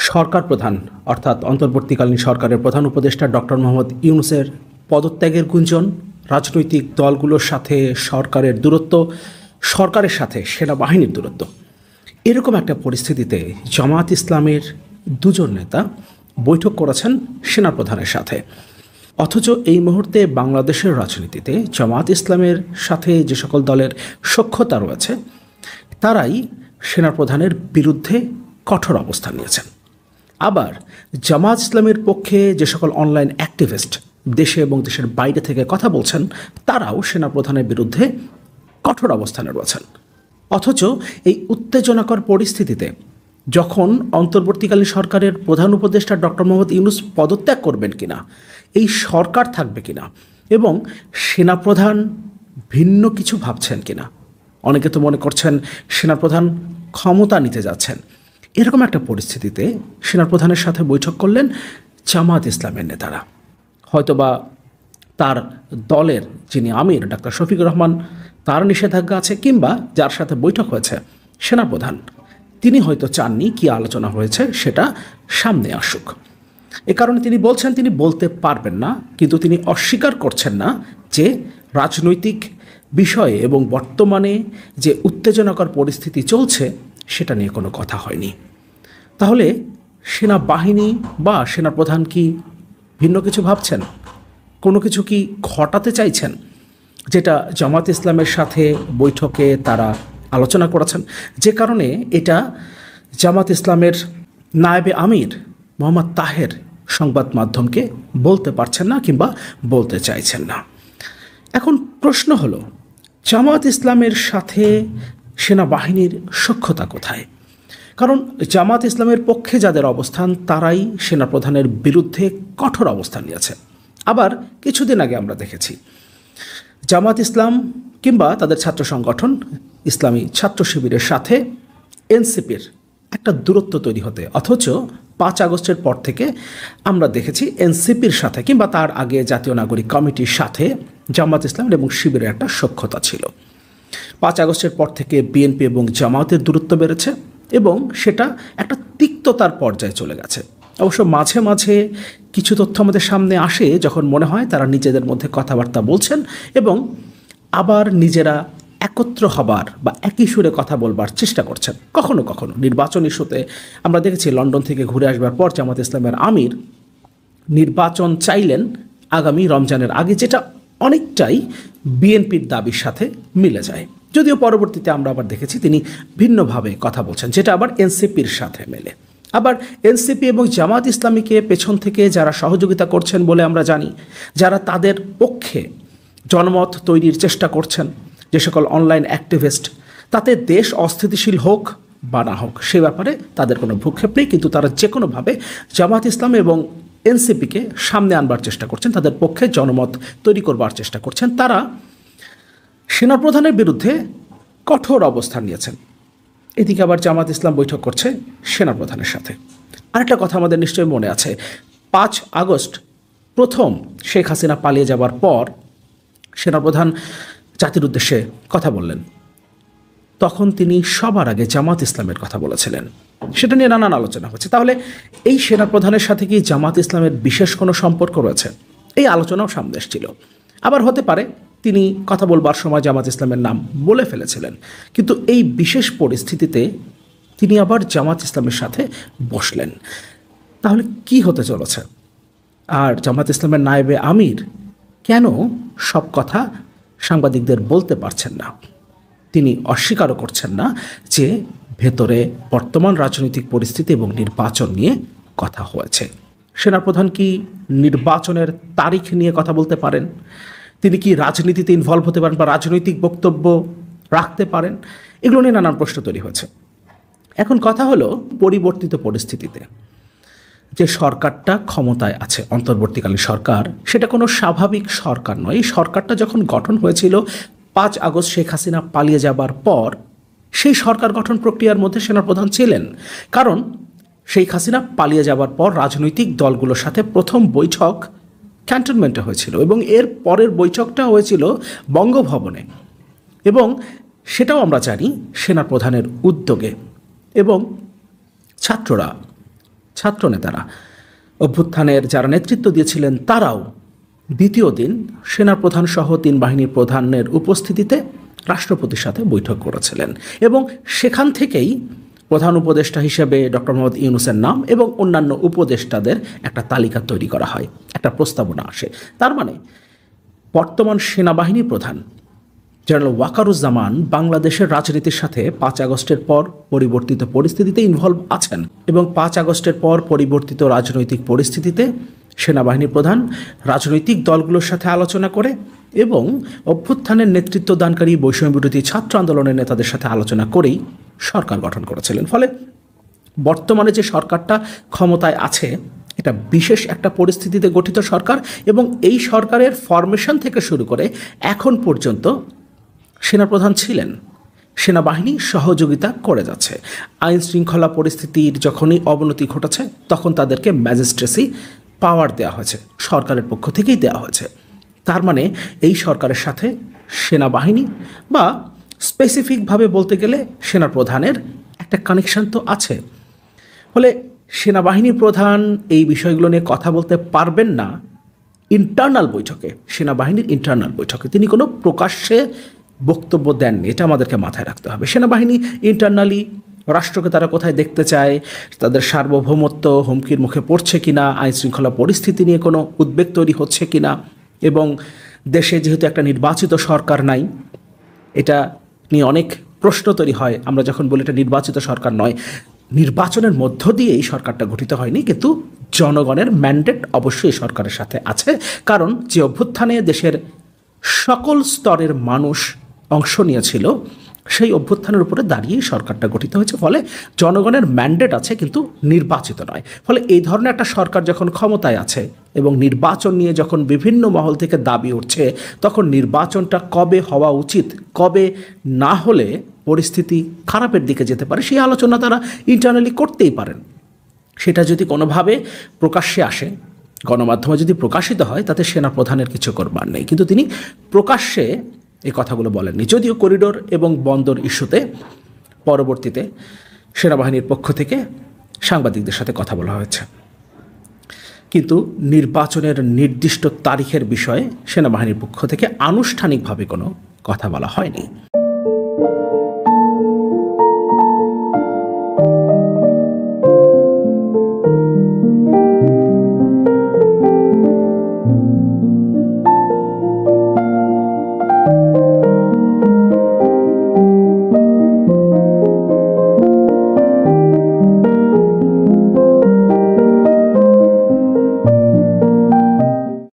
সরকার প্রধান অর্থাৎ অন্তর্বর্তীকালীন সরকারের প্রধান উপদেষ্টা ডক্টর মোহাম্মদ ইউনূসের পদত্যাগের গুঞ্জন, রাজনৈতিক দলগুলোর সাথে সরকারের দূরত্ব, সরকারের সাথে সেনাবাহিনীর দূরত্ব, এরকম একটা পরিস্থিতিতে জামায়াত ইসলামের দুজন নেতা বৈঠক করেছেন সেনাপ্রধানের সাথে। অথচ এই মুহূর্তে বাংলাদেশের রাজনীতিতে জামায়াত ইসলামের সাথে যে সকল দলের সখ্যতা রয়েছে তারাই সেনাপ্রধানের বিরুদ্ধে কঠোর অবস্থান নিয়েছেন। আবার জামায়াত ইসলামের পক্ষে যে সকল অনলাইন অ্যাক্টিভিস্ট দেশে এবং দেশের বাইরে থেকে কথা বলছেন তারাও সেনাপ্রধানের বিরুদ্ধে কঠোর অবস্থানে রয়েছেন। অথচ এই উত্তেজনাকর পরিস্থিতিতে যখন অন্তর্বর্তীকালীন সরকারের প্রধান উপদেষ্টা ডক্টর মোহাম্মদ ইউনূস পদত্যাগ করবেন কিনা, এই সরকার থাকবে কিনা এবং সেনাপ্রধান ভিন্ন কিছু ভাবছেন কিনা, অনেকে তো মনে করছেন সেনাপ্রধান ক্ষমতা নিতে যাচ্ছেন, এরকম একটা পরিস্থিতিতে সেনাপ্রধানের সাথে বৈঠক করলেন জামায়াত ইসলামের নেতারা। হয়তোবা তার দলের যিনি আমির ডাক্তার শফিকুর রহমান, তার নিষেধাজ্ঞা আছে, কিংবা যার সাথে বৈঠক হয়েছে সেনাপ্রধান, তিনি হয়তো চাননি কি আলোচনা হয়েছে সেটা সামনে আসুক। এ কারণে তিনি বলছেন তিনি বলতে পারবেন না, কিন্তু তিনি অস্বীকার করছেন না যে রাজনৈতিক বিষয়ে এবং বর্তমানে যে উত্তেজনাকর পরিস্থিতি চলছে সেটা নিয়ে কোনো কথা হয়নি। তাহলে সেনাবাহিনী বা সেনাপ্রধান কি ভিন্ন কিছু ভাবছেন, কোনো কিছু কি ঘটাতে চাইছেন যেটা জামায়াত ইসলামের সাথে বৈঠকে তারা আলোচনা করেছেন, যে কারণে এটা জামায়াত ইসলামের নায়েবে আমির মোহাম্মদ তাহের সংবাদ মাধ্যমকে বলতে পারছেন না কিংবা বলতে চাইছেন না। এখন প্রশ্ন হলো, জামায়াত ইসলামের সাথে সেনাবাহিনীর সখ্যতা কোথায়? কারণ জামায়াত ইসলামের পক্ষে যাদের অবস্থান তারাই সেনাপ্রধানের বিরুদ্ধে কঠোর অবস্থান নিয়েছে। আবার কিছুদিন আগে আমরা দেখেছি জামায়াত ইসলাম কিংবা তাদের ছাত্র সংগঠন ইসলামী ছাত্র শিবিরের সাথে এনসিপির একটা দূরত্ব তৈরি হতে, অথচ 5 আগস্টের পর থেকে আমরা দেখেছি এনসিপির সাথে কিংবা তার আগে জাতীয় নাগরিক কমিটির সাথে জামায়াত ইসলাম এবং শিবিরের একটা সখ্যতা ছিল। 5 আগস্টের পর থেকে বিএনপি এবং জামায়াতের দূরত্ব বেড়েছে এবং সেটা একটা তিক্ততার পর্যায়ে চলে গেছে। অবশ্য মাঝে মাঝে কিছু তথ্য আমাদের সামনে আসে যখন মনে হয় তারা নিজেদের মধ্যে কথাবার্তা বলছেন এবং আবার নিজেরা একত্র হবার বা একই সুরে কথা বলবার চেষ্টা করছেন। কখনো কখনো নির্বাচন ইস্যুতে আমরা দেখেছি লন্ডন থেকে ঘুরে আসবার পর জামায়াত ইসলামের আমির নির্বাচন চাইলেন আগামী রমজানের আগে, যেটা অনেকটাই বিএনপির দাবির সাথে মিলে যায়। যদিও পরবর্তীতে আমরা আবার দেখেছি তিনি ভিন্নভাবে কথা বলছেন, যেটা আবার এনসিপির সাথে মেলে। আবার এনসিপি এবং জামায়াত ইসলামীকে পেছন থেকে যারা সহযোগিতা করছেন বলে আমরা জানি, যারা তাদের পক্ষে জনমত তৈরির চেষ্টা করছেন, যে সকল অনলাইন অ্যাক্টিভিস্ট, তাতে দেশ অস্থিতিশীল হোক বা না হোক সে ব্যাপারে তাদের কোনো ভ্রুক্ষেপ নেই, কিন্তু তারা যে কোনোভাবে জামায়াত ইসলাম এবং এনসিপিকে সামনে আনবার চেষ্টা করছেন, তাদের পক্ষে জনমত তৈরি করবার চেষ্টা করছেন। তারা সেনাপ্রধানের বিরুদ্ধে কঠোর অবস্থান নিয়েছেন। এদিকে আবার জামায়াত ইসলাম বৈঠক করছে সেনাপ্রধানের সাথে। আরেকটা কথা আমাদের নিশ্চয়ই মনে আছে, 5 আগস্ট প্রথম শেখ হাসিনা পালিয়ে যাবার পর সেনাপ্রধান জাতির উদ্দেশ্যে কথা বললেন, তখন তিনি সবার আগে জামায়াত ইসলামের কথা বলেছিলেন। সেটা নিয়ে নানান আলোচনা হচ্ছে। তাহলে এই সেনাপ্রধানের সাথে কি জামায়াত ইসলামের বিশেষ কোনো সম্পর্ক রয়েছে? এই আলোচনাও সামনে এসেছিল। আবার হতে পারে তিনি কথা বলবার সময় জামায়াত ইসলামের নাম বলে ফেলেছিলেন, কিন্তু এই বিশেষ পরিস্থিতিতে তিনি আবার জামায়াত ইসলামের সাথে বসলেন। তাহলে কি হতে চলেছে? আর জামায়াত ইসলামের নায়েবে আমির কেন সব কথা সাংবাদিকদের বলতে পারছেন না? তিনি অস্বীকারও করছেন না যে ভেতরে বর্তমান রাজনৈতিক পরিস্থিতি এবং নির্বাচন নিয়ে কথা হয়েছে। সেনাপ্রধান কি নির্বাচনের তারিখ নিয়ে কথা বলতে পারেন? তিনি কি রাজনীতিতে ইনভলভ হতে পারেন বা রাজনৈতিক বক্তব্য রাখতে পারেন? এগুলো নিয়ে নানান প্রশ্ন তৈরি হয়েছে। এখন কথা হলো, পরিবর্তিত পরিস্থিতিতে যে সরকারটা ক্ষমতায় আছে, অন্তর্বর্তীকালীন সরকার, সেটা কোনো স্বাভাবিক সরকার নয়। এই সরকারটা যখন গঠন হয়েছিল 5 আগস্ট শেখ হাসিনা পালিয়ে যাবার পর, সেই সরকার গঠন প্রক্রিয়ার মধ্যে সেনাপ্রধান ছিলেন। কারণ শেখ হাসিনা পালিয়ে যাবার পর রাজনৈতিক দলগুলোর সাথে প্রথম বৈঠক ক্যান্টনমেন্টে হয়েছিল এবং এর পরের বৈঠকটা হয়েছিল বঙ্গভবনে, এবং সেটাও আমরা জানি সেনাপ্রধানের উদ্যোগে। এবং ছাত্ররা ছাত্রনেতারা, অভ্যুত্থানের যারা নেতৃত্ব দিয়েছিলেন তারাও দ্বিতীয় দিন সেনাপ্রধান সহ 3 বাহিনীর প্রধানের উপস্থিতিতে রাষ্ট্রপতির সাথে বৈঠক করেছিলেন এবং সেখান থেকেই প্রধান উপদেষ্টা হিসেবে ডক্টর মোহাম্মদ ইউনূসের নাম এবং অন্যান্য উপদেষ্টাদের একটা তালিকা তৈরি করা হয়, একটা প্রস্তাবনা আসে। তার মানে বর্তমান সেনাবাহিনী প্রধান জেনারেল ওয়াকারুজ্জামান বাংলাদেশের রাজনীতির সাথে 5 আগস্টের পর পরিবর্তিত পরিস্থিতিতে ইনভলভ আছেন এবং 5 আগস্টের পর পরিবর্তিত রাজনৈতিক পরিস্থিতিতে সেনাবাহিনী প্রধান রাজনৈতিক দলগুলোর সাথে আলোচনা করে এবং অভ্যুত্থানের নেতৃত্ব দানকারী বৈষম্যবিরোধী ছাত্র আন্দোলনের নেতাদের সাথে আলোচনা করেই সরকার গঠন করেছিলেন। ফলে বর্তমানে যে সরকারটা ক্ষমতায় আছে এটা বিশেষ একটা পরিস্থিতিতে গঠিত সরকার এবং এই সরকারের ফরমেশন থেকে শুরু করে এখন পর্যন্ত সেনাপ্রধান ছিলেন, সেনাবাহিনী সহযোগিতা করে যাচ্ছে। আইন শৃঙ্খলা পরিস্থিতির যখনই অবনতি ঘটেছে তখন তাদেরকে ম্যাজিস্ট্রেসি পাওয়ার দেওয়া হয়েছে, সরকারের পক্ষ থেকেই দেওয়া হয়েছে। তার মানে এই সরকারের সাথে সেনাবাহিনী বা স্পেসিফিকভাবে বলতে গেলে সেনাপ্রধানের একটা কানেকশন তো আছে। ফলে সেনাবাহিনী প্রধান এই বিষয়গুলো নিয়ে কথা বলতে পারবেন না ইন্টারনাল বৈঠকে, সেনাবাহিনীর ইন্টারনাল বৈঠকে তিনি কোনো প্রকাশ্যে বক্তব্য দেননি, এটা আমাদেরকে মাথায় রাখতে হবে। সেনাবাহিনী ইন্টারনালি রাষ্ট্রকে তারা কোথায় দেখতে চায়, তাদের সার্বভৌমত্ব হুমকির মুখে পড়ছে কিনা, আইন শৃঙ্খলা পরিস্থিতি নিয়ে কোনো উদ্বেগ তৈরি হচ্ছে কিনা, এবং দেশে যেহেতু একটা নির্বাচিত সরকার নাই এটা নিয়ে অনেক প্রশ্ন তৈরি হয়। আমরা যখন বলি এটা নির্বাচিত সরকার নয়, নির্বাচনের মধ্য দিয়ে এই সরকারটা গঠিত হয়নি, কিন্তু জনগণের ম্যান্ডেট অবশ্যই সরকারের সাথে আছে। কারণ যে অভ্যুত্থানে দেশের সকল স্তরের মানুষ অংশ নিয়েছিল সেই অভ্যুত্থানের উপরে দাঁড়িয়েই সরকারটা গঠিত হয়েছে। ফলে জনগণের ম্যান্ডেট আছে কিন্তু নির্বাচিত নয়। ফলে এই ধরনের একটা সরকার যখন ক্ষমতায় আছে এবং নির্বাচন নিয়ে যখন বিভিন্ন মহল থেকে দাবি উঠছে তখন নির্বাচনটা কবে হওয়া উচিত, কবে না হলে পরিস্থিতি খারাপের দিকে যেতে পারে সেই আলোচনা তারা ইন্টারনালি করতেই পারেন। সেটা যদি কোনোভাবে প্রকাশ্যে আসে, গণমাধ্যমে যদি প্রকাশিত হয়, তাতে সেনাপ্রধানের কিছু করবার নেই। কিন্তু তিনি প্রকাশ্যে এই কথাগুলো বলেননি, যদিও করিডোর এবং বন্দর ইস্যুতে পরবর্তীতে সেনাবাহিনীর পক্ষ থেকে সাংবাদিকদের সাথে কথা বলা হয়েছে, কিন্তু নির্বাচনের নির্দিষ্ট তারিখের বিষয়ে সেনাবাহিনীর পক্ষ থেকে আনুষ্ঠানিকভাবে কোনো কথা বলা হয়নি।